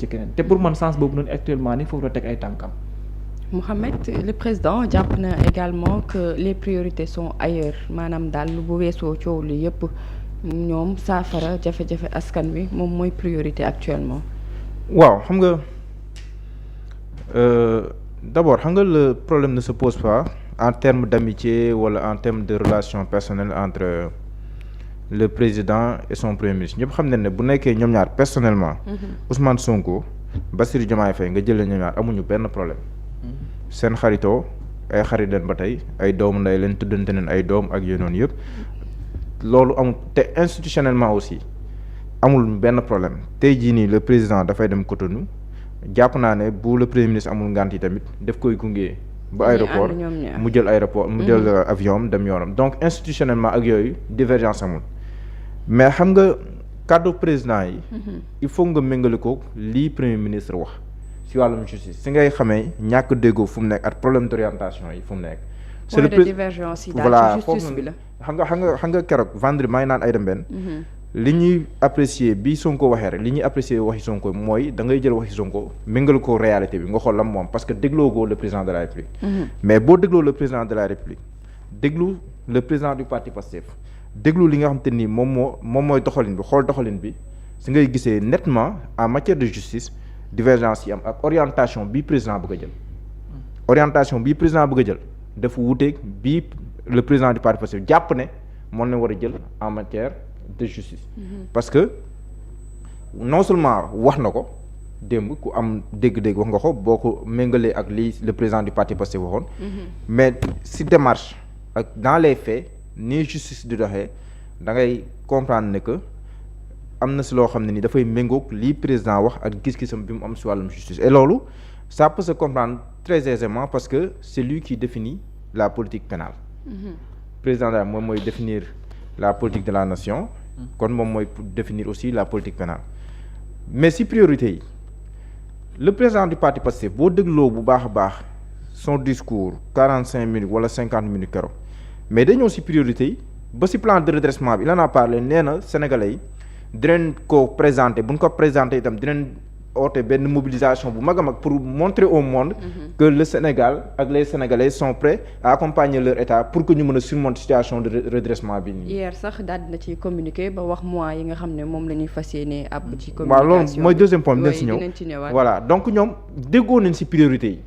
keneen te pour man sens boobu noonu actuellement ni foofu la teg ay tànkam. Mohamed, le président jàpp na également que les priorités sont ailleurs maanaam daal bu weesoo coow li yëpp ñoom saafara jafe-jafe askan wi moom mooy priorité actuellement. waaw xam nga d'abord xam nga le problème ne se pose pas en termes d'amitié wala en termes de relation personnelle entre le président et son premier ministre ñëpp xam nañ ne bu nekkee ñoom ñaar personnellement. Ousmane Sonko Bassirou Diomaye Faye nga jëlee ñoom ñaar amuñu benn problème. seen xaritoo ay xarit leen ba tey ay doomu nday leen tuddante leen ay doom ak yooyu noonu yëpp loolu amul te institutionnellement aussi amul benn problème tey jii nii le président dafay dem Cotonou jàpp naa ne bu le premier ministre amul ngant yi tamit daf koy gunge ba aéroport mu jël aéroport mu jël avion dem yoonam donc institutionnellement ak yooyu divergence amul mais xam nga kàddu président yi il faut nga méngale ko lii premier ministre wax si wàllum justice si ngay xamee ñàkk déggoo fu mu nekk ak problème d'orientation yi fu mu nekk. c'est le divergence yi daal ci justice bi la xam nga keroog vendredi maa ngi naan ay dem benn. li ñuy apprécier bi Sonko waxee rek li ñuy apprécier waxi Sonko mooy da ngay jël waxi Sonko méngal ko réalité bi nga xool lam moom parce que dégloo ko le président de la République. mais boo dégloo le président de la République déglu le président du parti Pastef déglu li nga xam te ni moom mooy doxalin bi xool doxalin bi si ngay gisee nettement en matière de justice. divergence yi am ak orientation bii président bëgg a jël orientation bii président bëgg a jël dafa wuuteeg bii le président du parti Pastef jàpp ne moom la war a jël en matière de justice parce que non seulement wax na ko démb ku am dégg-dégg wax nga ko boo ko méngalee ak lii le président du parti Pastef waxoon mais si démarche ak dans les faits ni justice di doxee da ngay comprendre ne que am na si loo xam ne ni dafay méngoog lii président wax ak gis-gisam bi mu am si wàllum justice et loolu ça peut se comprendre très aisément parce que c'est lui qui définit la politique pénale président daal moom mooy définir la politique de la nation kon moom mooy définir aussi la politique pénale mais si priorité yi le président du parti Pastef boo dégloo bu baax a baax son discours 45 minutes wala 50 minutes keroog mais dañoo si priorité yi ba si plan de redressement bi il en a parlé nee na sénégalais yi dinañ ko présenter bu ñu ko présenter itam dinañ oote benn mobilisation bu mag a mag pour montrer au monde que le Sénégal ak les Sénégalais sont prêts à accompagner leur état pour que ñu mën a surmonter situation de redressement bi nii. hier sax daal dina ci communiquer ba wax mois yi nga xam ne moom la ñuy fas yéene ab ci communication waaw loolu mooy deuxième point bi dinañ si ñëw voilà donc ñoom déggoo nañ si priorité yi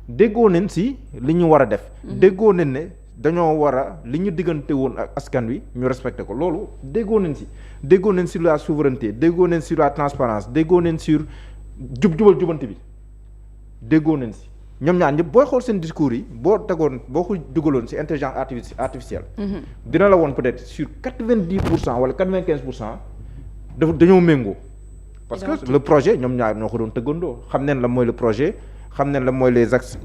déggoo nañ si li ñu war a def déggoo nañ ne dañoo war a li ñu diggante woon ak askan wi ñu respecté ko loolu déggoo nañ si déggoo nañ sur la souveraineté déggoo nañ sur la transparence déggoo nañ sur jubante bi déggoo nañ si ñoom ñaar ñëpp booy xool seen discours yi boo ko dugaloon si intelligence artificielle dina la woon peut-être sur 90% wala 95% dañoo méngoo parce que le projet ñoom ñaar ñoo ko doon tëggandoo xam neen la mooy le projet xam neen la mooy les axes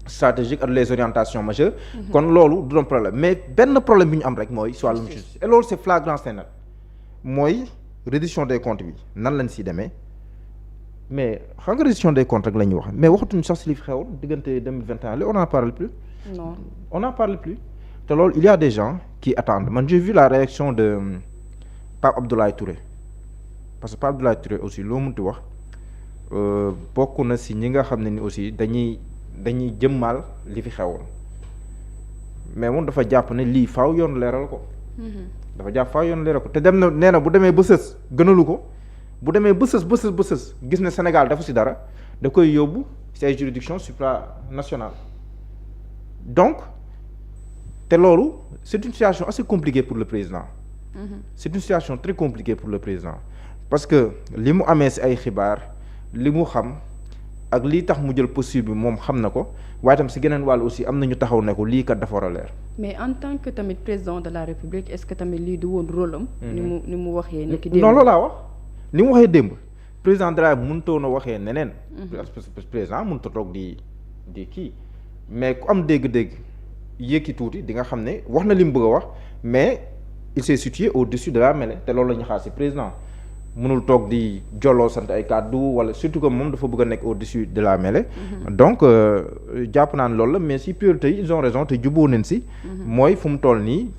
stratégiques ak les orientations majeures kon loolu du doon problème mais benn problème bi ñu am rek mooy si wàllum justice et loolu c'est flagrant c'est net mooy reddition des comptes bi nan lañ si demee mais xam nga reddition des comptes rek la ñuy wax mais waxatuñu sax si li fi xewoon diggante 2021 li on n'en parle plus non on n'en parle plus te loolu il y a des gens qui attendent man j'ai vu la réaction de Pape Abdoulaye Touré parce que Pape Abdoulaye Touré aussi loo munti wax bokk na si ñi nga xam ne ni aussi dañuy jëmmal li fi xewoon mais moom dafa jàpp ne lii faaw yoon leeral ko dafa jàpp faaw yoon leeral ko te dem na nee na bu demee ba sës gënalu ko bu demee ba sës gis ne Sénégal dafa si dara da koy yóbbu si ay juridiction supranationale donc te loolu c'est une situation assez compliquée pour le président c'est une situation très compliquée pour le président parce que li mu amee si ay xibaar li mu xam ak lii tax mu jël possible bi moom xam na ko waaye tam si geneen wàll aussi am na ñu taxaw ne ko lii kat dafa war a leer. mais en tant que tamit président de la République est-ce que tamit lii du woon rôle am. ni mu waxee ni ki démb. non loolu laa wax ni mu waxee démb président de la République mënutoon a waxee neneen. président mënut a toog di kii mais ku am dégg-dégg yékki tuuti di nga xam ne wax na li mu bëgg a wax mais il s'est situé au-dessus de la mêlée te loolu la ñu xaar si président. mënul toog di jolloo sant ay kàddu wala surtout que moom dafa bëgg a nekk au-dessus de la mêlée donc jàpp naa ne loolu la mais si priorité yi ils ont raison te juboo nañ si mooy fu mu toll nii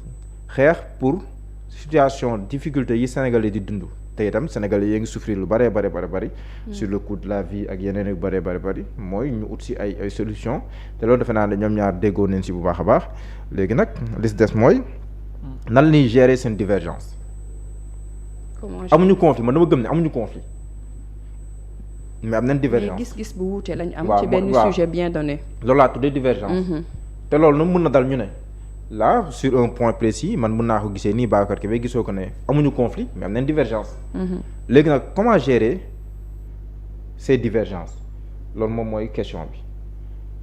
xeex pour situation difficulté yi Sénégalais di dund te itam Sénégalais yi ngi souffrir lu bëree bëri sur le coût de la vie ak yeneen yu bëri mooy ñu ut si ay solution te loolu defe naa ne ñoom ñaar déggoo nañ si bu baax a baax léegi nag li si des mooy nan la ñuy gérer seen divergence amuñu conflit man dama gëm ne amuñu conflit mais am nañ divergence mais gis-gis bu wuute lañ am ci benn sujet bien donné loolu laa tuddee divergence te loolu nag mën na dal ñu ne là sur un point précis man mën naa ko gisee nii Babacar Kébé gisoo ko ne amuñu conflit mais am nañ divergence léegi nag comment gérer ces divergences loolu moom mooy question bi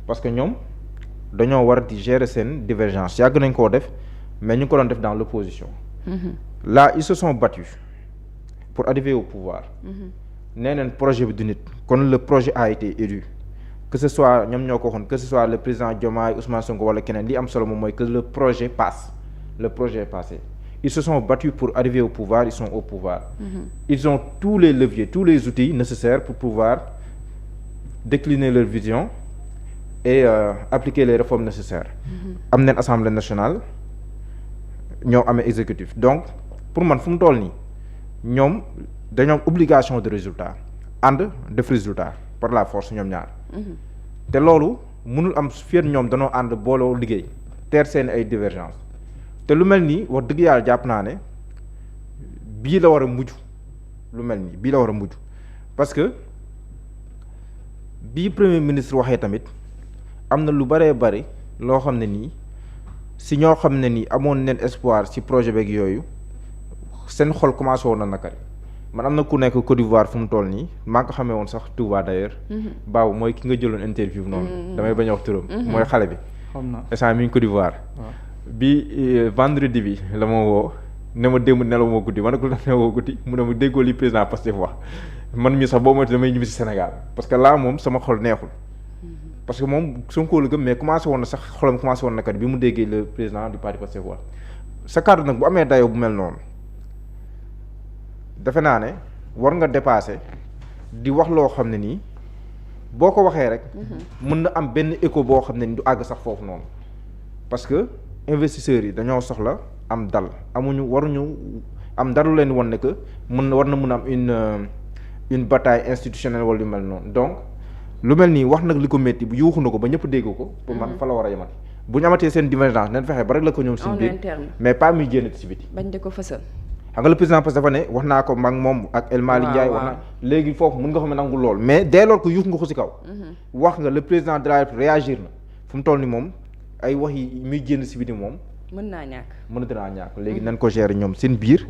parce que ñoom dañoo war di gérer seen divergence yàgg nañ koo def mais ñu ngi ko doon def dans l'opposition là ils se sont battus pour arriver au pouvoir nee neen projet bi du nit kon le projet a été élu que ce soit ñoom ñoo ko waxoon que ce soit le président Diomaye Ousmane Sonko wala keneen li am solo moom mooy que le projet passe le projet est passé ils se sont battus pour arriver au pouvoir ils sont au pouvoir ils ont tous les leviers tous les outils nécessaires pour pouvoir décliner leur vision et appliquer les réformes nécessaires am neen assemblée nationale ñoo amee exécutif donc pour man fu mu toll nii ñoom dañoo am obligation de résultat ànd def résultat par la force ñoom ñaar te loolu mënul am fiet ñoom danoo ànd booloo liggéey teer seen ay divergence te lu mel nii wax dëgg yàlla jàpp naa ne bii la war a mujj lu mel nii bii la war a mujj parce que bii premier ministre waxee tamit am na lu bëree bëri loo xam ne nii si ñoo xam ne nii amoon neen espoir ci projet beeg yooyu seen xol commencé woon na nakari man am na ku nekk Côte d'Ivoire fu mu toll nii maa ngi ko xamee woon sax Touba d'ailleurs baaw mooy ki nga jëloon interview noonu damay bañ a wax turam mooy xale bi xam naa instant mi ngi Côte d'Ivoire bi vendredi bi la ma woo ne ma démb nelaw moo guddi ma ne ko la nelawoo guddi mu ne ma déggoo li président Pastef wax man mii sax boo moytu damay ñibbi si Sénégal parce que là moom sama xol neexul parce que moom Sonko la gëm mais commencé woon na sax xolam commencé woon na kat bi mu déggee le président du parti Pastef wax sa kàddu nag bu amee dayoo bu mel noonu defe naa ne war nga dépasser di wax loo xam ne nii boo ko waxee rek mën na am benn écho boo xam ne ni du àgg sax foofu noonu parce que investisseurs yi dañoo soxla am dal waruñu am dara lu leen won ne que war na mën a am une bataille institutionnelle wala yu mel noonu donc lu mel nii wax nag li ko métti bu yuuxu na ko ba ñëpp dégg ko pour man fa la war a yemati bu ñu amatee seen divergence nañ fexe ba rek la ko ñoom seen biir mais pas muy génn ci biti bañ di ko fësal xam nga le président parce que dafa ne wax naa ko mag moom ak El Malick Ndiaye wax na léegi foofu mun nga xam ne nangu lool mais dès lors que yuux nga ko ci kaw wax nga le président de la République réagir na fu mu toll ni moom ay wax yi muy génn ci biti moom mën naa ñàkk léegi nañ ko gérer ñoom seen biir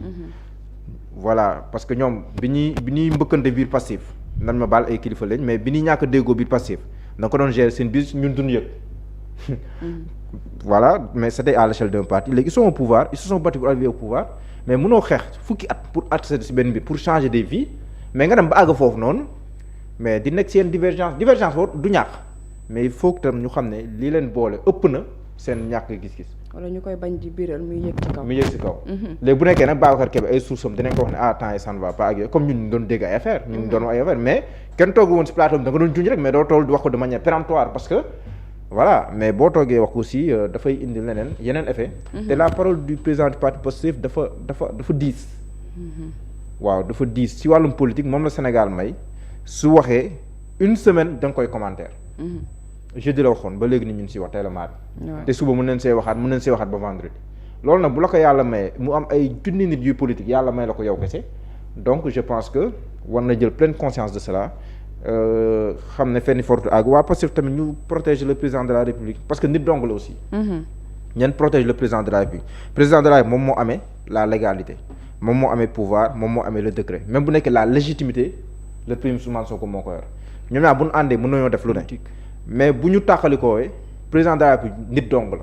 voilà parce que ñoom bi ñuy mbëkkante biir passif nan ma baal ay kilifa lañ mais bi ñuy ñàkk déggoo biir passif da nga ko doon gérer seen biir ñun duñ yëg voilà mais c'était à l'échelle d'un parti léegi ils sont au pouvoir ils se sont battus pour arriver au pouvoir mais mënoo xeex fukki at pour accéder ci benn mbir pour changer des vies mais nga dem ba àgg foofu noonu mais di nekk seen divergence boobu du ñàkk mais il faut que tam ñu xam ne lii leen boole ëpp na seen ñàkk gis-gis. wala ñu koy bañ di biral muy yëg ci kaw. léegi bu nekkee nag Babacar Kébé ay sources am dinañ ko wax ne ah temps yi ça ne va pas ak yooyu comme ñun doon dégg ay affaire ñu doon ay affaire mais kenn toogul woon ci plateau bi da nga doon junj rek mais doo toll di wax ko de manière péremptoire parce que voilà mais boo toogee wax aussi dafay indi yeneen effet te la parole du président du parti Pastef dafa diis waaw dafa diis ci wàllum politique moom la Sénégal may su waxee une semaine da nga koy commentaire jeudi la waxoon ba léegi ni ñun ci wax tey la mardi te suba mën nañ see waxaat ba vendredi loolu nag bu la ko yàlla may mu am ay junni nit yuy politique yàlla may la ko yow kese donc je pense que war na jël pleine conscience de cela xam ne fenn fortu àgg waa Pastef tamit ñu protéger le président de la République parce que nit dong la aussi ñan protège le président de la République moom moo amee la légalité moom moo amee pouvoir moom moo amee le décret même bu nekkee la légitimité le premier Ousmane Sonko moo ko yor ñoom ñaar bu ñu àndee mën nañoo def lu ne mais bu ñu tàqalikoowee président de la République nit dong la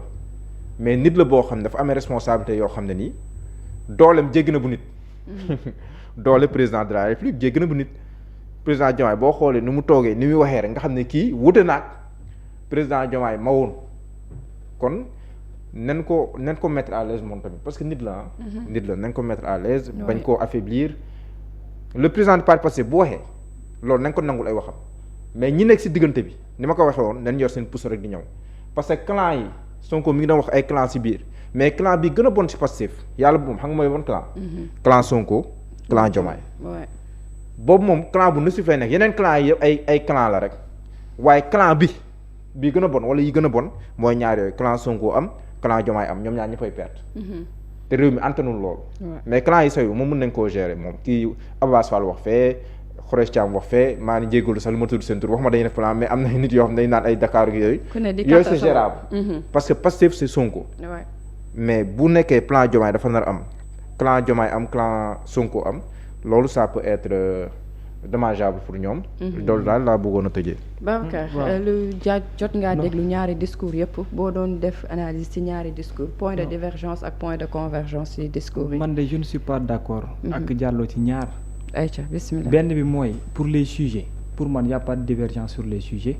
mais nit la boo xam ne dafa amee responsabilité yoo xam ne nii dooleem jéggi na bu nit doole président de la République jéggi na bu nit président Diomaye boo xoolee ni mu toogee ni muy waxee rek nga xam ne kii wute naag président Diomaye ma woon kon nen ko mettre à l'aise moom tamit parce que nit la nit la nañ ko mettre à l'aise bañ koo affaiblir le président du parti Pastef bu waxee loolu nañ ko nangul ay waxam mais ñi nekk ci diggante bi ni ma ko waxee woon nañ yor seen pousse rek di ñëw parce que clan yi Sonko mi ngi doon wax ay clan ci biir mais clan bi gën a bon ci Pastef yàlla bu moom xam nga mooy bon clan Sonko clan Diomaye. boobu moom clan bu nusif lay nekk yeneen clan yi yëpp ay clan la rek waaye clan bi gën a bon wala yi gën a bon mooy ñaar yooyu clan Sonko am clan Diomaye am ñoom ñaar ñëppay perte. te réew mi antanul loolu. mais clan yi soyu moom mën nañ koo gérer moom kii Ababass Fall wax fee Khoureyssi Thiam wax fee maa ngi jégalu sax li ma tudd seen tur wax ma dañuy def plan mais am na nit yoo xam ne dañu naan ay Dakar yooyu. yooyu c'est gérable. parce que Pastef c'est Sonko. mais bu nekkee plan Diomaye dafa nar am clan Diomaye am clan Sonko am loolu ça peut être dommageable pour ñoom. loolu daal laa bëggoon a tëjee. Babacar lu jot ngaa déglu ñaari discours yëpp boo doon def analyse ci ñaari discours point de divergence ak point de convergence ci discours yi. man de je ne suis pas d'accord. ak Diallo ci ñaar. ayca bismillah. benn bi mooy pour les sujets pour man y a pas de divergence sur les sujets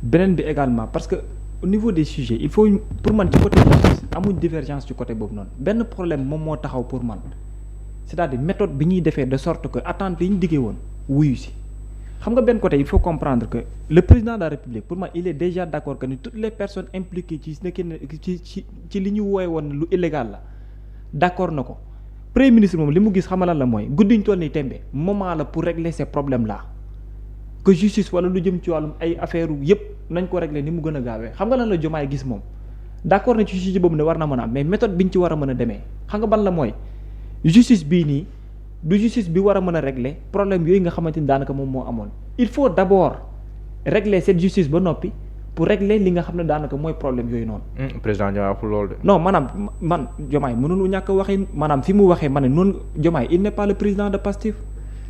beneen bi également parce que au niveau des sujets il faut pour man ci côté amuñ divergence ci côté boobu noonu benn problème moom moo taxaw pour man c'est-à-dire méthode bi ñuy defee de sorte que attente yi ñu diggee woon wuyu si xam nga benn côté il faut comprendre que le président de la République pour moi il est déjà d'accord que ni toutes les personnes impliquées ci ci li ñu wooye woon lu illégal la d'accord na ko premier ministre moom li mu gis xamalan la mooy guddiñ toll ni tembe moment la pour régler ces problèmes là que justice wala lu jëm ci wàllum ay affaire yëpp nañ ko régler ni mu gën a gaawee xam nga lan la Diomaye gis moom d'accord na ci sujet boobu ne war na mën a am mais méthode bi ñu ci war a mën a demee xam nga ban la mooy justice bii nii du justice bi war a mën a régler problème yooyu nga xamante ni daanaka moom moo amoon il faut d'abord régler cette justice ba noppi pour régler li nga xam ne daanaka mooy problème yooyu noonu. président Diomaye waxul loolu de. non maanaam man Diomaye mënul ñàkk a waxee maanaam fi mu waxee ma ne noonu Diomaye il n'est pas le président de Pastef.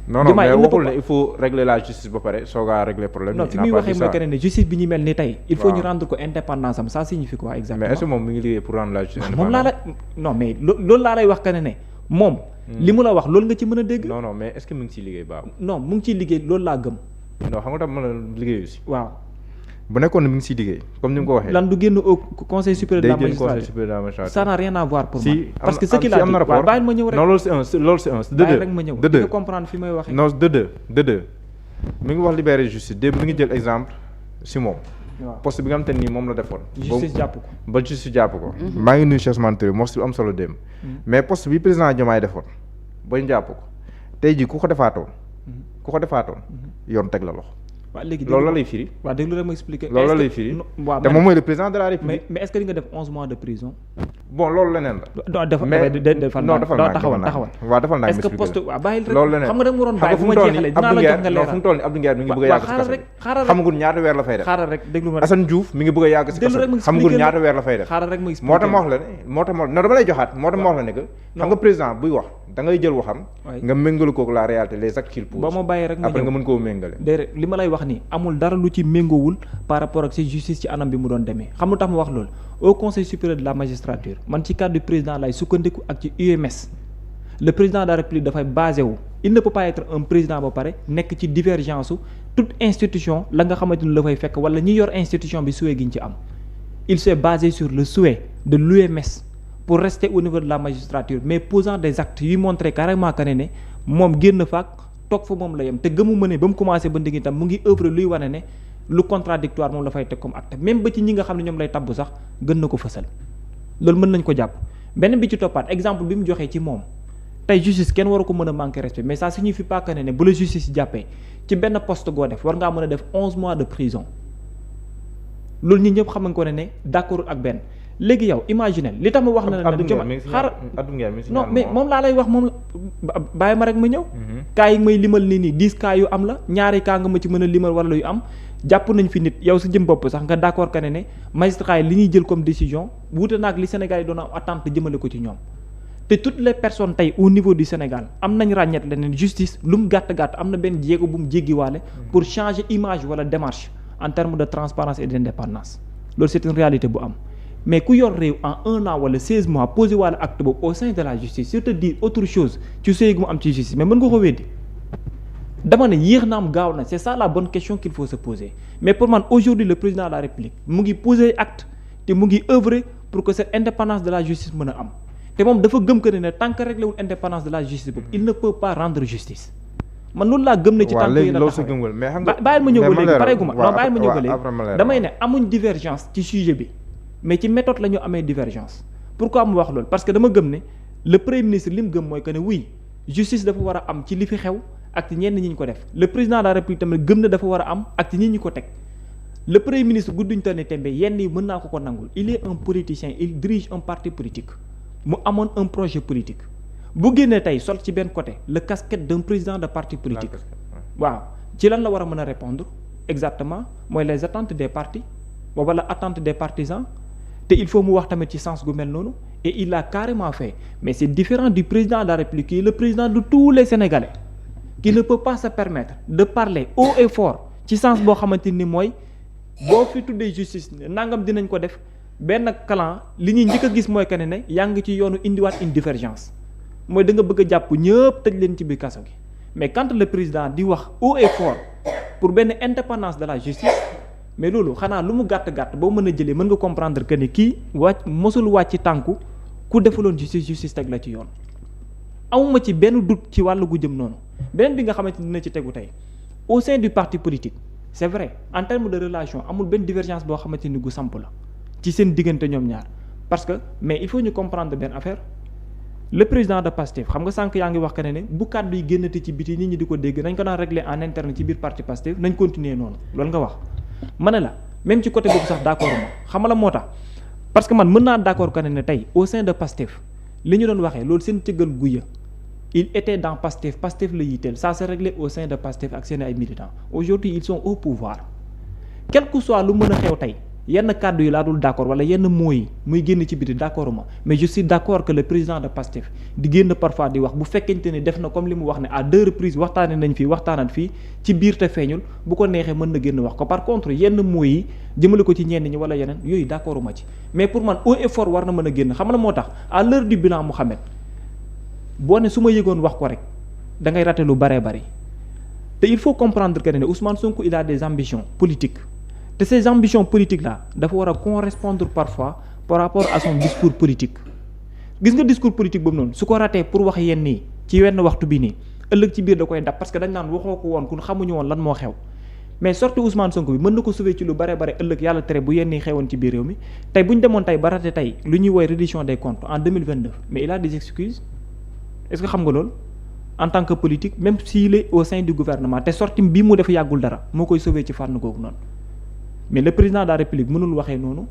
non non mais waxul ne il faut régler la justice ba pare soogaa régler problème. non fi muy waxee mooy que ne justice bi ñu mel ni tey. il faut ñu rendre ko indépendance am ça signifie quoi exactement. mais est-ce que moom mi ngi liggéey pour rendre la justice indépendante. moom laa la non mais loolu laa lay wax que ne moom. li mu la wax loolu nga ci mën a dégg. non non mais est-ce que mu ngi ciy liggéey baabu. non mu ngi ciy liggéey loolu laa gëm. non xam nga tam mën a liggéeyu si. waaw. bu nekkoon ne mi ngi siy liggéey comme ni nga ko waxee. lan du génn au conseil supérieur de la magistrature. conseil supérieur de la magistrature. ça n'a rien à voir pour moi. si parce que ce qu'il a dit waaw bàyyil ma ñëw rek. non loolu c'est un loolu c'est un. bàyyi rek ma ñëw di nga comprendre fi may waxee. non de deux mi ngi wax libérer justice démb mi ngi jël exemple si moom. waaw poste bi nga xam te ni moom la defoon. justice jàpp ko ba justice jàpp ko. maa ngi nuyu Cheikh Ousmane Touré moo si am solo démb. mais poste bi président Diomaye defoon ba ñu jàpp ko tey jii ku ko defaatoon yoon teg la loxo. waaw léegi loolu la lay firi. waaw déglu rek ma expliquer. loolu la lay firi waaw te moom mooy le président de la République. mais est-ce que di nga def 11 mois de prison. bon loolu leneen la. defal taxawal waaw defal naa est-ce que poste waaw bàyyil rek loolu leneen xam nga da nga waroon bàyyi bu ma jeexalee dinaa la jox nga leeral fu mu toll nii Abdou Nguer mi ngi bëgg a yàgg si kaso bi xamagul ñaata weer la fay def. xaaral rek déglu ma Assane Diouf mi ngi bëgg a yàgg si kaso bi xamagul ñaata weer la fay def. xaaral rek ma expliqué moo tax ma wax la ne non dama lay joxaat moo tax ma wax la ne que xam nga président buy wax da ngay jël waxam nga méngalu kook la réalité les actes qu'il pose ba ma bàyyi rek ma après nga mën koo méngale déedéet li ma lay wax ni amul dara lu ci méngoowul par rapport ak ci justice ci anam bi mu doon demee xam lu tax ma wax loolu au conseil supérieur de la magistrature man ci cadre du président lay sukkandiku ak ci UMS le président de la République dafay basé wu il ne peut pas être un président ba pare nekk ci divergence su toute institution la nga xamante ni la fay fekk wala ñi yor institution bi souhait gi ñu ci am il s'est basé sur le souhait de l'UMS pour rester au niveau de la magistrature mais posant des actes yuy montrer carrément que ne moom génn faak toog fa moom la yem te gëmu ma ne ba mu commencé ba ndigg itam mu ngi œuvre luy wane ne lu contradictoire moom la fay teg comme acte même ba ci ñi nga xam ne ñoom lay tabbu sax gën na ko fësal loolu mën nañ ko jàpp benn bi ci toppaat exemple bi mu joxee ci moom tey justice kenn waru ko mën a manquer respect mais ça signifie pas que ne bu la justice jàppee ci benn poste goo def war ngaa mën a def 11 mois de prison loolu ñi ñëpp xam nga ko ne d'accord ak benn léegi yow imaginer li tax ma wax na ne xaaral non mais moom laa lay wax moom bàyyi ma rek ma ñëw cas yi may limal nii 10 cas yu am la ñaari cas nga ma ci mën a limal wala yu am jàpp nañ fi nit yow sa jëm bopp sax nga d'accord que ne magistrat yi li ñuy jël comme décision wuute naag li Sénégal yi doon am attente jëmale ko ci ñoom te toutes les personnes tey au niveau du Sénégal am nañ ràññet leneen justice lu mu gàtt-gàtt am na benn jéego bu mu jéggiwaale pour changer image wala démarche en termes de transparence et d'indépendance loolu c'est une réalité bu am mais ku yor réew en 1 an wala 16 mois posé wala acte boobu au sein de la justice sur te dire autre chose ci sëy gu mu am ci justice mais mën nga ko weddi dama ne yéex na am gaaw na c'est ça la bonne question qu'il faut se poser mais pour man aujourd'hui le président de la République mu ngi poser acte te mu ngi œuvrer pour que cette indépendance de la justice mën a am te moom dafa gëm que ne tant que réglé wul indépendance de la justice boobu il ne peut pas rendre justice man loolu laa gëm ne ci tànk yi la taxawee bàyyil ma ñëw ba léegi pareegu ma non bàyyil ma ñëw ba léegi damay ne amuñ divergence ci sujet bi mais ci méthode la ñu amee divergence pourquoi mu wax loolu parce que dama gëm ne le premier ministre li mu gëm mooy que ne oui justice dafa war a am ci li fi xew ak ci ñenn ñi ñu ko def le président de la république tamit gëm na dafa war a am ak ci ñi ñu ko teg le premier ministre gudduñ te ne tembe yenn yi mën naa ko nangul il est un politicien il dirige un parti politique mu amoon un projet politique bu génnee tey sol ci benn côté le casquette d'un président de parti politique waaw ci lan la war a mën a répondre exactement mooy les attentes des partis wala attentes des partisans te il faut mu wax tamit ci sens gu mel noonu et il l'a carrément fait mais c'est différent du président de la République qui est le président de tous les Sénégalais qui ne peut pas se permettre de parler haut et fort ci sens boo xamante ni mooy boo fi tuddee justice nangam dinañ ko def benn clan li ñuy njëkk a gis mooy que ne yaa ngi ci yoonu indiwaat une divergence mooy da nga bëgg a jàpp ñëpp tëj leen ci biir kaso gi mais quand le président di wax haut et fort pour benn indépendance de la justice mais loolu xanaa lu mu gàtt boo mën a jëlee mën nga comprendre que ne kii mosul wàcc tànku ku defaloon justice teg la ci yoon amuma ci benn doute ci wàllu gu jëm noonu beneen bi nga xamante ni dina ci tegu tey au sein du parti politique c'est vrai en termes de relation amul benn divergence boo xamante ni gu samp la ci seen diggante ñoom ñaar parce que mais il faut ñu comprendre benn affaire le président de Pastef xam nga sànq yaa ngi wax que ne bu kàddu yi génnati ci biti nit ñi di ko dégg nañ ko daan régler en interne ci biir parti Pastef nañ continuer noonu loolu nga wax ma ne la même ci côté boobu sax d'accord ma xam nga la moo tax parce que man mën naa d'accord que ne tey au sein de Pastef li ñu doon waxee loolu seen cëggal guya il était dans Pastef la yitteel ça se réglait au sein de Pastef ak seen ay militants aujourd'hui ils sont au pouvoir quel que soit lu mën a xew tey yenn kàddu yi laa dul d'accord wala yenn mots yi muy génn ci biti d'accord ma mais je suis d'accord que le président de Pastef di génn parfois di wax bu fekkente ni def na comme li mu wax ne à 2 reprises waxtaane nañ fii waxtaanaat fii ci biir te feeñul bu ko neexee mën na génn wax ko par contre yenn mots yi jëmale ko ci ñenn ñi wala yeneen yooyu d'accord ma ci mais pour man haut et fort war na mën a génn xam na moo tax à l'heure du bilan Mouhamed boo ne su ma yëgoon wax ko rek da ngay rater lu baree bari te il faut comprendre que ne Ousmane Sonko il a des ambitions politiques te ces ambitions politiques là dafa war a correspondre parfois par rapport à son discours politique gis nga discours politique boobu noonu su ko ratee pour wax yenn nii ci wenn waxtu bi nii ëllëg ci biir da koy dab parce que dañ naan waxoo ko woon kun xamuñu woon lan moo xew mais sorti Ousmane Sonko bi mën na ko sauver ci lu bare ëllëg yàlla tere bu yenn yi xewoon ci biir réew mi tey bu ñu demoon tey ba rate tey lu ñuy woy reddition des comptes en 2029 mais il a des excuses est-ce que xam nga loolu en tant que politique même s'il est au sein du gouvernement te sorti bii mu def yàggul dara moo koy sauver ci fànn googu noonu mais le président de la République mënul waxee noonu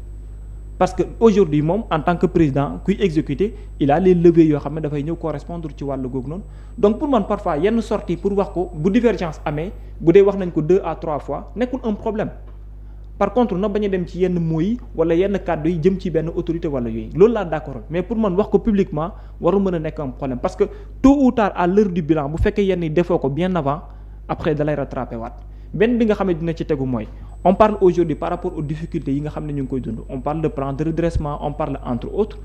parce que aujourd'hui moom en tant que président kuy exécuter il a les leviers yoo xam ne dafay ñëw correspondre ci wàllu googu noonu donc pour man parfois yenn sortie pour wax ko bu divergence amee bu dee wax nañ ko 2 à 3 fois nekkul un problème par contre na bañ a dem ci yenn mots yi wala yenn kàddu yi jëm ci benn autorité wala yooyu loolu laa d'accord mais pour man wax ko publiquement warul mën a nekk un problème parce que tôt ou tard à l'heure du bilan bu fekkee yenn yi defoo ko bien avant après dalay rattraper waat benn bi nga xam ne dina ci tegu mooy on parle aujourd'hui par rapport aux difficultés yi nga xam ne ñu ngi koy dund on parle de plan de redressement on parle entre autres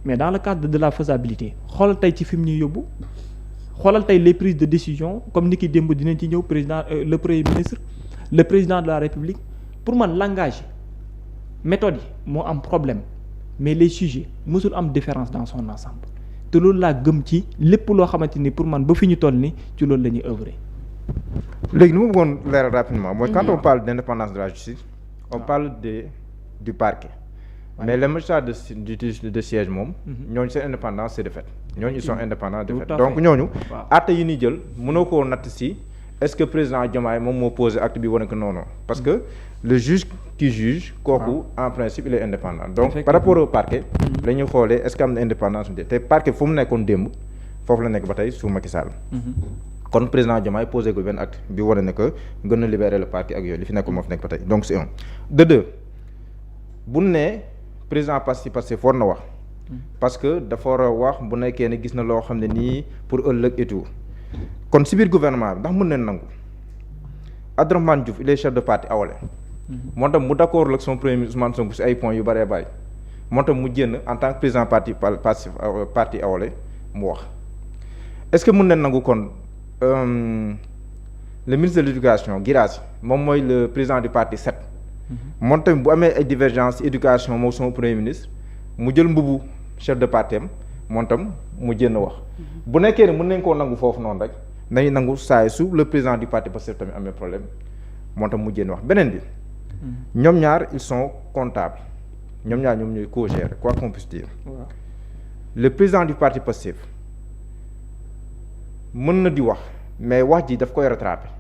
mais dans le cadre de la faisabilité xoolal tey ci fi mu ñuy yóbbu xoolal tey les prises de décision comme ni ki démb dinañ ci ñëw président le premier ministre le président de la République pour man langage méthode yi moo am problème mais les sujets mësul am différence dans son ensemble te loolu laa gëm ci lépp loo xamante ni pour man ba fi ñu toll ni ci loolu la ñuy œuvrer. léegi ni ma bëggoon leeral rapidement mooy quand on parle d'indépendance de la justice on parle du parquet mais les magistrats de siège moom ñooñu seen indépendance c'est de fait ñooñu ils sont indépendants de fait donc ñooñu àtte yi ni jël mënoo koo natt si est-ce que président Diomaye moom moo posé acte bi wane que non parce que le juge qui juge kooku en principe il est indépendant donc par rapport au parquet la ñuy xoolee est-ce que am na indépendance te parquet fu mu nekkoon démb foofu la nekk ba tey sous Macky Sall kon président Diomaye posé ko benn acte bi wane ne que gën na libérer le parquet ak yooyu li fi nekk moo fi nekk ba tey donc c'est un de deux bu ne président Pastef war na wax parce que dafa war a wax bu nekkee ne gis na loo xam ne nii pour ëllëg et tout kon si biir gouvernement bi ndax mën nañ nangu Abdourahmane Diouf il est chef de parti Awalé moo tax mu d'accord ak son premier ministre Ousmane Sonko si ay points yu bëree bëri moo tax mu génn en tant que président parti Awalé mu wax est-ce que mën nañ nangu kon le ministre de l'éducation Guirassy moom mooy le président du parti 7 moom tamit bu amee ay divergence ci éducation moom son premier ministre mu jël mbubu chef de parti am moom tam mu génn wax bu nekkee ne mën nañ koo nangu foofu noonu rek nañu nangu saa su le président du parti Pastef tamit amee problème moom tam mu génn wax beneen bi ñoom ñaar ils sont comptables ñoom ñaar ñoom ñooy co-gérer quoi qu'on puisse dire le président du parti Pastef mën na di wax mais wax ji daf koy rattraper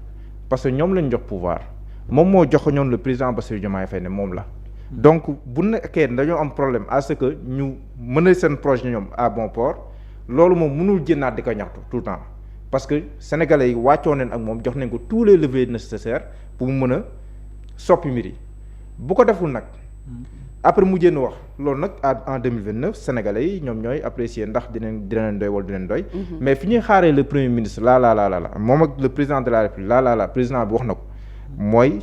parce que ñoom lañ jox pouvoir moom moo jox ñoom le président Bassirou Diomaye Faye ne moom la donc bu nekkee dañoo am problème à ce que ñu mën a seen projet ñoom à bon port loolu moom mënul jënnaat di ko ñaxtu tout le temps parce que sénégalais yi wàccoo neen ak moom jox nañ ko tous les leviers nécessaires pour mu mën a soppi mbir yi bu ko deful nag après mu génn wax loolu nag en 2029 sénégalais yi ñoom ñooy apprécier ndax dina leen doy wala du leen doy mais fi ñuy xaaree le premier ministre la moom ak le président de la république la président bi wax na ko mooy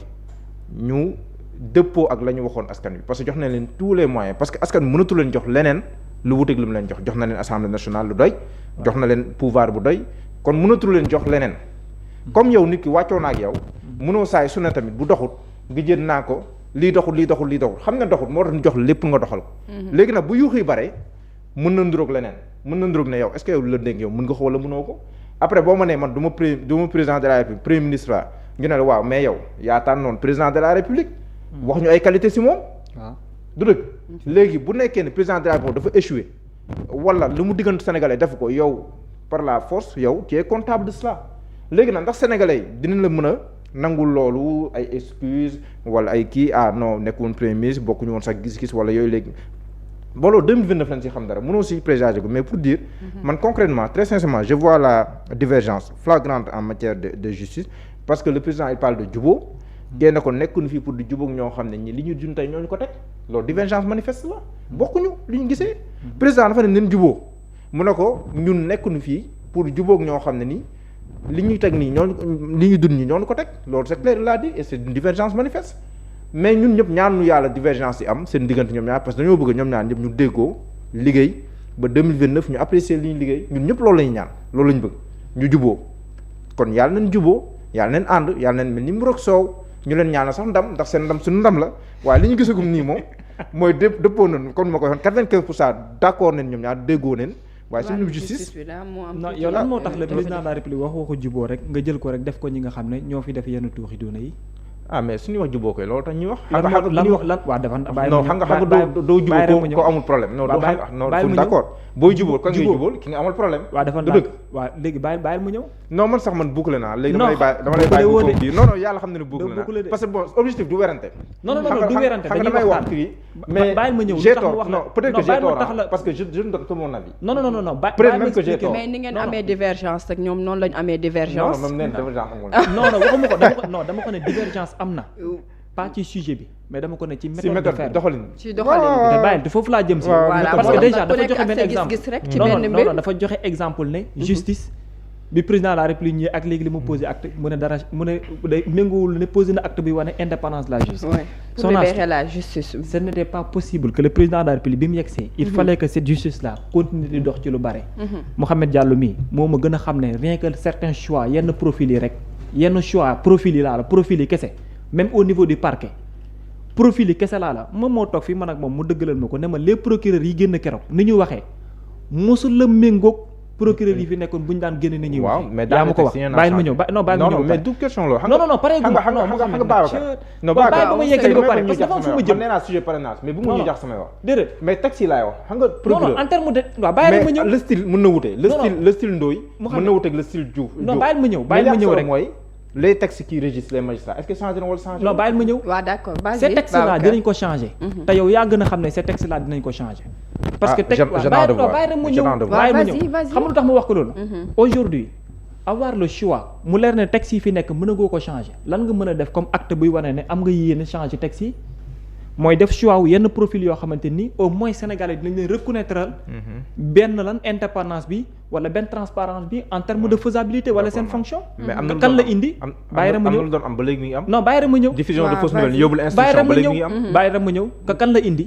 ñu dëppoo ak la ñu waxoon askan wi parce que jox na leen tous les moyens parce que askan wi mënatu leen jox leneen lu wuteeg lu mu leen jox na leen assemblée nationale lu doy jox na leen pouvoir bu doy kon mënatu leen jox leneen comme yow nit ki wàccoo na ak yow mënoo saay su ne tamit bu doxut nga jël naa ko lii doxul xam nga doxul moo tax ñu jox lépp nga doxal ko léegi nag bu yuuxi bare mën na nduróog leneen mën na nduróog ne yow est-ce que yow la dégg yow mën nga ko wala mënoo ko après boo ma nee man du ma président de la république premier ministre la ñu ne la waaw mais yow yaa tànnoon président de la république wax ñu ay qualité si moom du dëgg léegi bu nekkee ne président de la république dafa échoué wala lu mu diggante sénégalais def ko yow par la force yow tu es comptable de cela léegi nag ndax sénégalais yi dinañ la mën a nangul loolu ay excuse wala ay kii non nekkoon premier ministre bokkuñu woon sax gis-gis wala yooyu léegi booloo 2029 lañ si xam dara mënoo si présager ko mais pour dire man concrètement très sincèrement je vois la divergence flagrante en matière de justice parce que le président il parle de jubóo génn ko nekkuñu fii pour di jubóog ñoo xam ne ñi li ñu jun tey ñooñu ko teg loolu divergence manifeste la bokkuñu li ñu gisee président dafa ne leen jubóo mu ne ko ñun nekkuñu fii pour jubóog ñoo xam ne nii li ñuy teg nii ñooñu li ñu dund ñi ñooñu ko teg loolu c'est clair l'a dit et c'est une divergence manifeste mais ñun ñëpp ñaanu yàlla divergence yi am seen diggante ñoom ñaar parce que dañoo bëgg ñoom ñaar ñëpp ñu déggoo liggéey ba 2029 ñu apprécier li ñu liggéey ñun ñëpp loolu lañu ñaan loolu lañu bëgg ñu juboo kon yàlla nañ juboo yàlla nañ ànd yàlla nañ mel ni mu rok soow ñu leen ñaanal sax ndam ndax seen ndam suñu ndam la waaye li ñu gisagum nii moom mooy dëppoo nañu comme ma ko waxoon 95% d'accord nañ ñoom ñaar déggoo nañ waaye suñu justice non yow lan moo tax le président de la république waxoo juboo rek nga jël ko rek def ko ñi nga xam ne ñoo fi def yenn tuuxi doona yi mais suñuy wax juboo koy loolu tax ñuy wax xam nga doo juboo ko amul problème non doo d'accord booy jubóol kan ngay jubóol ki nga amal problème waaw dafa dëgg waaw léegi bàyyil mu ñëw non man sax man bouclé naa léegi dama lay bàyyi non yàlla xam ne bouclé naa parce que bon objectif du werante non du werante xam nga damay wax kii mais bàyyil ma ñëw j'ai tort non peut-être que j'ai tort parce que je ne donne que mon avis non peut-être même que j'ai tort mais ni ngeen amee divergence rek ñoom noonu lañu amee divergence non même divergence amul waxuma ko dama ko ne divergence am na pas ci sujet bi mais dama ko ne ci méthode de faire ci doxalin bi bàyyil foofu laa jëm si parce que déjà dafa joxe benn exemple non dafa joxe exemple ne justice bi président de la république ñi ak léegi li mu posé acte mu ne dara mu ne day méngoowul ne posé na acte bi wane indépendance de la justice pour libérer la justice ce n'était pas possible que le président de la république bi mu yegsee il fallait que cette justice là continue di dox ci lu bare Mouhamed Diallo mii moo ma gën a xam ne rien que certains choix yenn profil yi rek yenn choix profil yi laa la profil yi kese même au niveau du parquet profil yi kese laa la moom moo toog fii man ak moom mu dëggalal ma ko ne ma les procureurs yi génn keroog ni ñu waxee mosul la méngoog procureur yi fi nekkoon bu ñu daan génne ni ñuy wax yaa ma ko wax bàyyil ma ñëw bàyyil ma ñëw mais du question loolu non pare gu ma non bàyyi ba ma yeggali ba pare parce que dafa am fu ma jëm nee naa sujet parrainage mais bu mu ñu jax samay wax déedéet mais taxi laay wax xam nga procureur non en terme de waaw bàyyil ma ñëw le style mën na wute le style Ndoye mën na wute ak le style Diouf non bàyyil ma ñëw rek mooy les textes qui régissent les magistrats est-ce que changé na wala changé non bàyyil ma ñëw waaw d'accord ces textes là dinañ ko changer te yow yaa gën a xam ne ces textes là dinañ ko changer parce que bàyyi rek mu ñëw xam lu tax ma wax ko loolu aujourd'hui avoir le choix mu leer ne textes yi fi nekk mën a goo ko changer lan nga mën a def comme acte buy wane ne am nga yéene changer textes yi mooy def choix wu yenn profil yoo xamante ni au moins sénégalais dinañ leen reconnaître benn lan indépendance bi wala benn transparence bi en terme de faisabilité wala seen fonction kan la indi bàyyi rek mu ñëw doon am ba léegi mi ngi am non bàyyi rek mu ñëw diffusion de fausse nouvelle yóbbul instruction ba léegi mi ngi am bàyyi rek mu ñëw kan la indi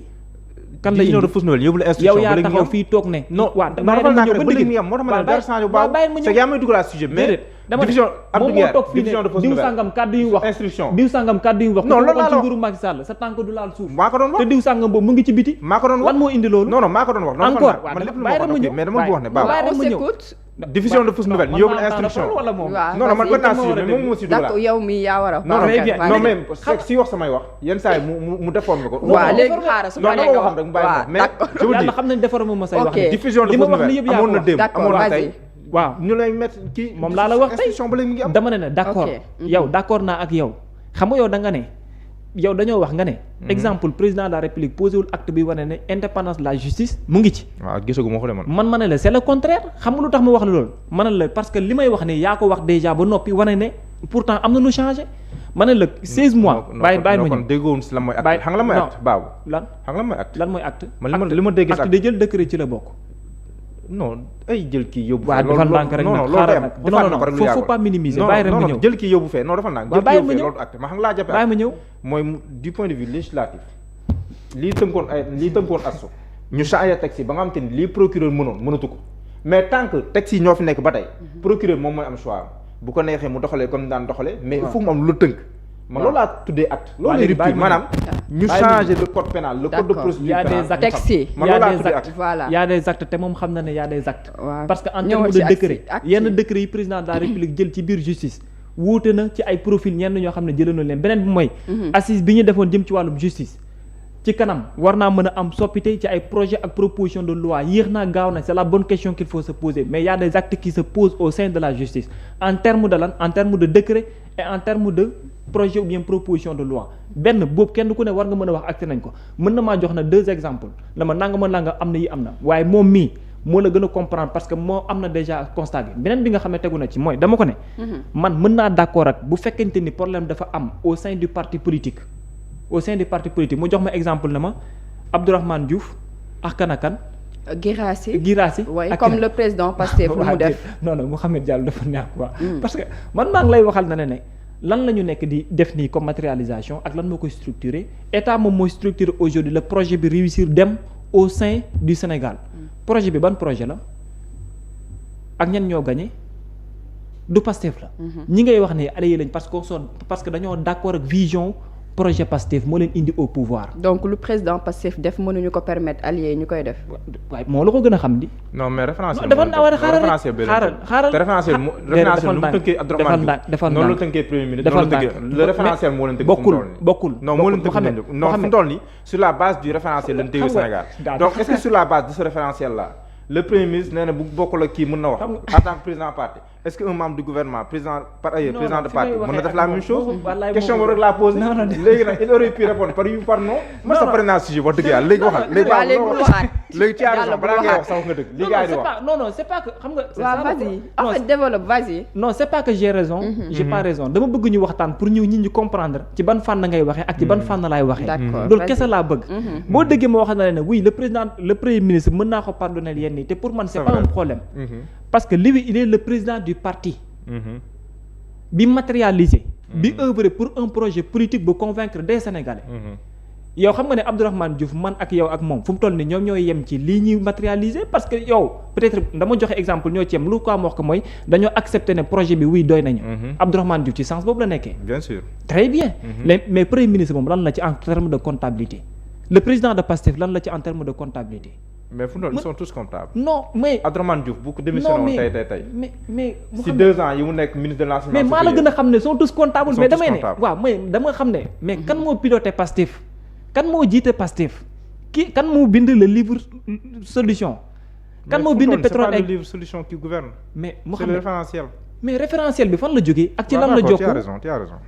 kan la indi diffusion de fausse nouvelle yóbbul instruction yow yaa taxaw fii toog ne non waaw bàyyi rek mu ñëw ba léegi mi ngi am moo tax ma ne dara changé bu baax c'est yaa may dugal sujet mais division moom moo toog fii ne diw sàngam kàddu yu wax instruction diw sàngam kàddu yu wax non loolu ci nguuru Macky Sall sa tànk du laal suuf maa ko doon wax te diw sàngam boobu mu ngi ci biti maa ko doon wax lan moo indi loolu non maa ko doon wax encore man lépp lu ma ko doon mais dama wax ne baax diffusion de fausse nouvelle ñu yóbbul instruction wala moom non man naa sujet mais moom moo si dugal d'accord yow mi yaa war a non même si wax samay wax yenn saa yi mu déforme ko waaw léegi xaaral su ma nga wax rek mu bàyyi mais je vous dis yàlla xam nañ déforme ma say wax diffusion de fausse nouvelle amoon na démb amoon na tey waaw ñu lay mettre kii. moom laa la wax tey institution ba léegi mi ngi am. dama ne d'accord yow d'accord naa ak yow xam nga yow da nga ne yow dañoo wax nga ne. exemple président de la république posé wul acte bi wane ne indépendance de la justice mu ngi ci. waaw gisagu ma ko de man. ma ne la c'est le contraire xam nga lu tax ma wax la loolu ma ne la parce que li may wax ne yaa ko wax déjà ba noppi wane ne pourtant am na lu changé ma ne la 16 mois. bàyyi ma ñëw kon déggoon si lan mooy acte. xam nga lan mooy acte baabu. lan xam nga lan mooy acte. lan mooy acte. man li ma dégg acte de jël décret ci la bokk. non ay jël kii yóbbu. waaw defal ndànk rek nag xaaral nag non faut pas minimiser bàyyi rek ma ñëw jël kii yóbbu fee non defal ndànk. bàyyi ma ñëw loolu acte ma xam nga laa jàppee. bàyyi ma ñëw mooy du point de vue législatif lii tënkoon astu ñu changé texte yi ba nga xam te ni lii procureur mënatu ko mais tant que texte yi ñoo fi nekk ba tey procureur moom mooy am choix bu ko neexee mu doxalee comme daan doxalee mais il faut mu am lu tënk man loolu laa tuddee acte loolu lay rupture maanaam ñu changer le code pénal le code de procédure pénale. y a des actes textes man loolu laa tuddee acte voilà y a des actes te moom xam na ne y a des actes parce que en ñëwal terme de ci décret acte yenn décret yi président de la république jël ci biir justice wuute na ci ay profil ñenn ñoo xam ne jëlanoon leen beneen bi mooy assise bi ñu defoon jëm ci wàllum justice ci kanam war naa mën a am soppite ci ay projet ak proposition de loi yéex naa gaaw na c'est la bonne question qu'il faut se poser mais il y a des actes qui se posent au sein de la justice en terme de lan en terme de décret et en terme de projet ou bien proposition de loi benn boobu kenn ku ne war nga mën a wax acté nañ ko mën na maa jox na 2 exemples la ma nanga am na yi am na waaye moom mii moo la gën a comprendre parce que moo am na déjà constat bi beneen bi nga xam ne tegu na ci mooy dama ko ne man mën naa d'accord ak bu fekkente ni problème dafa am au sein du parti politique mu jox ma exemple na ma Abdourahmane Diouf ak kan Guirassy oui, comme le président Pastef lu mu def non Mouhamed Diallo dafa neex quoi parce que man maa ngi lay waxal na ne lan la ñu nekk di def nii comme matérialisation ak lan moo koy structurer état moom mooy structurer aujourd'hui le projet bi réussir dem au sein du Sénégal projet bi ban projet la ak ñan ñoo gagné du Pastef la ñi ngay wax ne alliés lañ parce que dañoo d'accord ak vision projet Pastef moo leen indi au pouvoir. donc lu président Pastef def mënuñu ko permettre alliés ñu koy def. waaye moo la ko gën a xam di. non mais référentiel dafa war a xaaral référentiel nu mu tënkee Abdourahmane Diouf noonu la tënkee premier ministre noonu la tënkee le référentiel moo leen tënk bokkul non moo leen tënk non fu mu toll nii sur la base du référentiel lañ tëgee Sénégal donc est-ce que sur la base de ce référentiel là le premier ministre nee na bu bokkul ak kii mën na wax en tant que président parti est-ce que un membre du gouvernement président de parti mën na def la même chose question boobu rek laa pose léegi nag il aurait pu répondre par oui par non man sa pare naa sujet wax dëgg yàlla léegi waxal léegi ci raison balaa ngay wax sax nga dëgg li gars yi di wax non c'est pas que xam nga waaw vas-y en fait développe vas-y non c'est pas que j'ai raison j'ai pas raison dama bëgg ñu waxtaan pour ñëw nit ñi comprendre ci ban fànn ngay waxee ak ci ban fànn laay waxee loolu kese laa bëgg boo déggee ma wax na ne oui le premier ministre mën naa ko pardonner yenn yi te pour man c'est pas un problème parce que lui il est le président du parti bi matérialisé bi œuvrer pour un projet politique bu convaincre des Sénégalais yow xam nga ne Abdourahmane Diouf man ak yow ak moom fu mu toll nii ñoom ñooy yem ci lii ñuy matérialiser parce que yow peut-être dama joxe exemple ñoo ci yem lu ko am wax ko mooy dañoo accepter ne projet bi wuy doy nañu Abdourahmane Diouf ci sens boobu la nekkee bien sûr très bien mais premier ministre moom lan la ci en terme de comptabilité le président de Pastef lan la ci en terme de comptabilité mais fu mu toll ils sont tous comptables. non mais Abdourahmane Diouf bu ko démissionné woon tey. mais si 2 ans yi mu nekk ministre de l'enseignement supérieur. mais maa la gën a xam ne sont tous comptables. mais damay ne waaw mais dama xam ne. mais kan moo piloté Pastef kan moo jiite Pastef kan moo bind le livre solution. kan moo bind pétrole c'est pas le livre solution qui gouverne. mais mu c'est xam le ne référentiel. mais référentiel bi fan la jógee. ak ci lan la jokk tu as raison.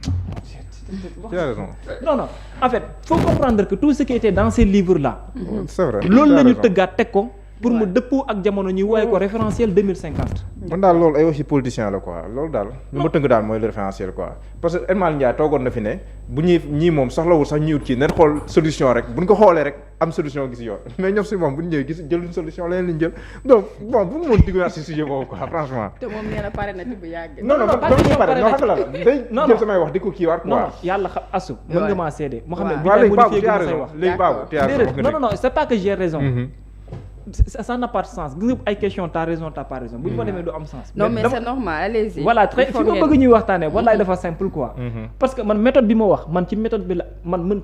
non en fait faut comprendre que tout ce qui était dans ces livres là. c'est vrai loolu la ñu tëggaat teg ko pour mu dëppoo ak jamono ñuy wooye ko référentiel 2050. man daal loolu ay waxi politicien la quoi loolu daal lu ma tënk daal mooy le référentiel quoi parce que El Malick Ndiaye toogoon na fi ne bu ñii moom soxlawul sax ñuy wut kii nañ xool solution rek buñ ko xoolee rek am solution gis yoon mais ñoom si moom bu ñu ñëwee gis jëluñ solution leneen liñ jël donc bon bu mu mën diggaat si sujet boobu quoi franchement. te moom nee na pare na ci bu yàgg. non pare ñoo xam la day jël samay wax di ko kii waat quoi. non yàlla xam asu mën nga maa seede mu xam ne bi léegi modifié tu as say raison wax léegi Babou tu as raison non c'est pas que j'ai raison ça n'a pas de sens gis nga ay question t'as raison t'as pas raison bu ñu fa demee du am sens. non mais c'est normal allez-y. voilà très fi ma bëgg ñuy waxtaanee wallaay dafa simple quoi. parce que man méthode bi ma wax man ci méthode bi la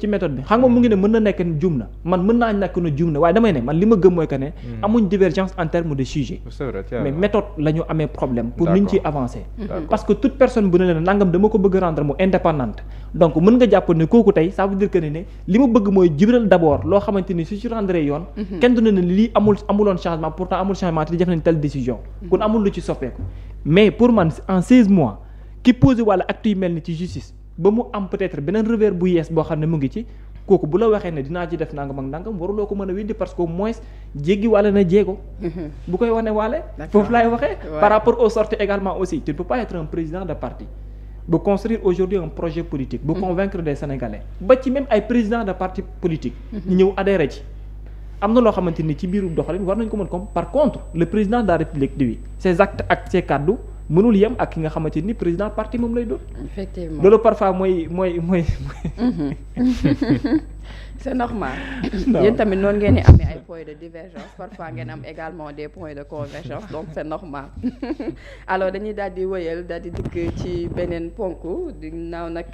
ci méthode bi xam nga mu ngi ne mën na nekk juum na man mën naa nekk na juum na waaye damay ne man li ma gëm mooy que ne. amuñ divergence en termes de sujet. c'est vrai mais méthode la ñu amee problème. pour ni ñu ciy avancer. parce que toute personne bu ne leen nangam dama ko bëgg rendre mu indépendante donc mën nga jàpp ne kooku tey ça veut dire que ne li ma bëgg mooy jibral d'abord loo xamante ni su ci rendre yoon. kenn du ne lii amul amuloon changement pourtant amul changement te def nañ telle décision kon amul lu ci soppeeku mais pour man en 16 mois ki posé wala acte yu mel ni ci justice ba mu am peut-être beneen revers bu yees boo xam ne mu ngi ci kooku bu la waxee ne dinaa ci def nangam ak nangam waruloo ko mën a weddi parce que au moins jéggi wala na jéego bu koy wane waale foofu laay waxee par rapport aux sorties également aussi tu ne peux pas être un président de parti bu construire aujourd'hui un projet politique bu convaincre des Sénégalais ba ci même ay président de parti politique ñu ñëw adhéré ci am na loo xamante ni ci biiru doxalin war nañ ko mën comme par contre le président de la République lui ses actes ak ses kaddu mënul yem ak ki nga xamante ni président parti moom lay doon. effectivement loolu parfois mooy. c'est normal. yéen tamit noonu ngeen di amee ay points de divergence parfois ngeen am également des points de convergence donc c'est normal alors dañuy daal di wëyal daal di dikk ci beneen ponk di naaw nag.